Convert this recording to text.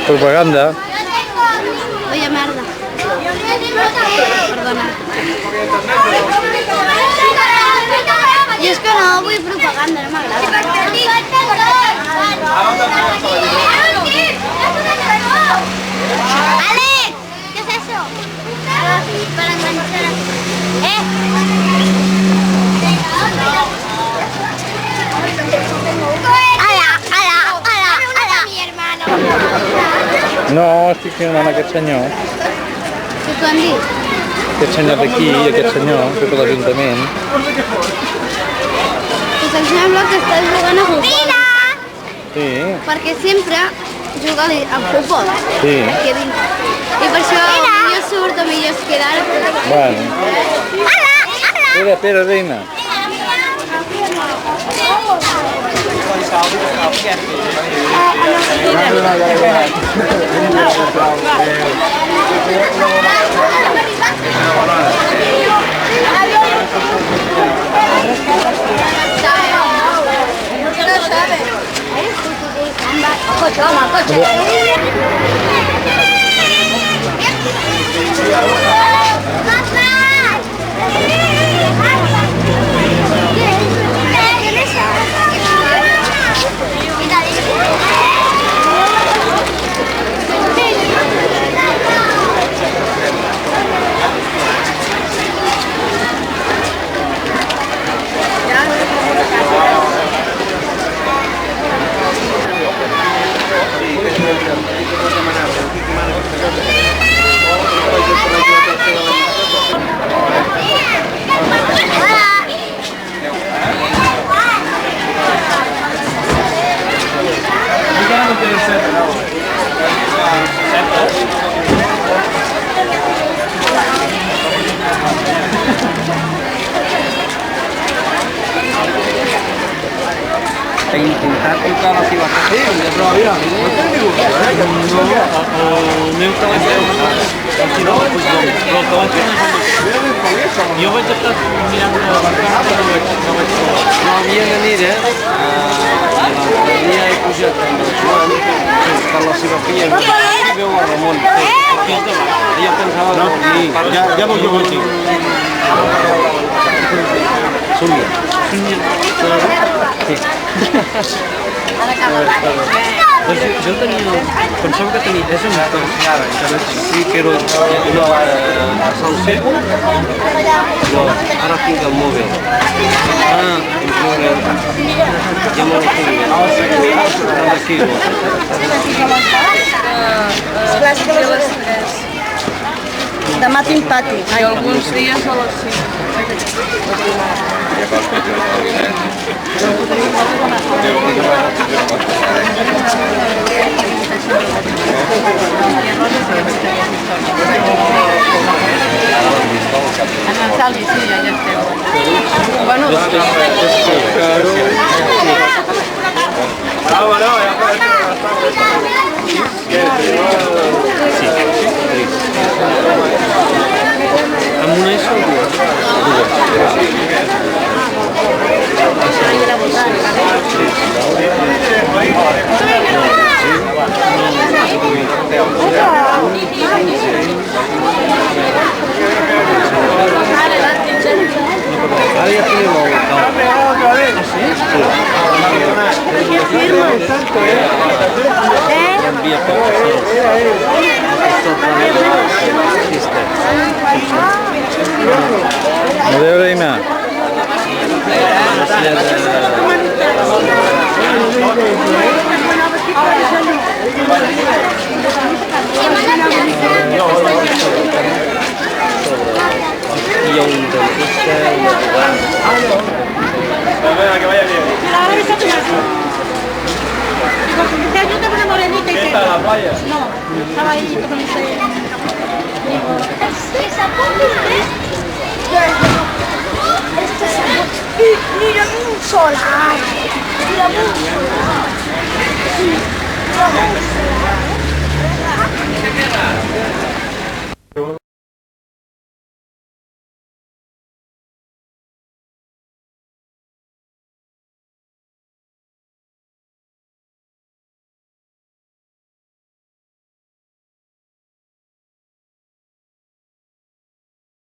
Propaganda. Oye, merda. Perdona. I és que no vull propaganda, no m'agrada. Alex, ¿qué es eso? Para enganchar. No, estic filmant aquest senyor. Què t'ho han dit? Aquest senyor d'aquí i aquest senyor, que és l'Ajuntament. Pues em sembla que estàs jugant a futbol. Sí. Perquè sempre juga a futbol. Sí. Aquí dintre. I per això millor surt o millor es queda ara. Bueno. Espera, reina. Coche. Intentar trucar la seva casa. Sí, però mira, el meu telèfon, si no, però el telèfon jo vaig estar mirant la carta, no vaig trobar. No, havia d'anar l'altre dia he pujat amb el Joan, que la seva filla i veu a Ramon. Jo pensava que ja vau jo aquí. Súnia. Sí. Jo tenia, pensava que tenia, és un sí que era a San Seco, no, ara tinc el mòbil. Ja m'ho tinc, d'aquí. Demà tinc pati. I alguns dies a les 5. En el Salvi, sí, ja estem. Bueno, Amb una ESO o dues? Ara ja tenim el envia Adéu, reina. Hi ha un dentista i un abogado. Que vaya bien. te ayuda con una morenita y ¿Qué está la playa? No, estaba ahí con ese... Mira un solar. Mira un solar.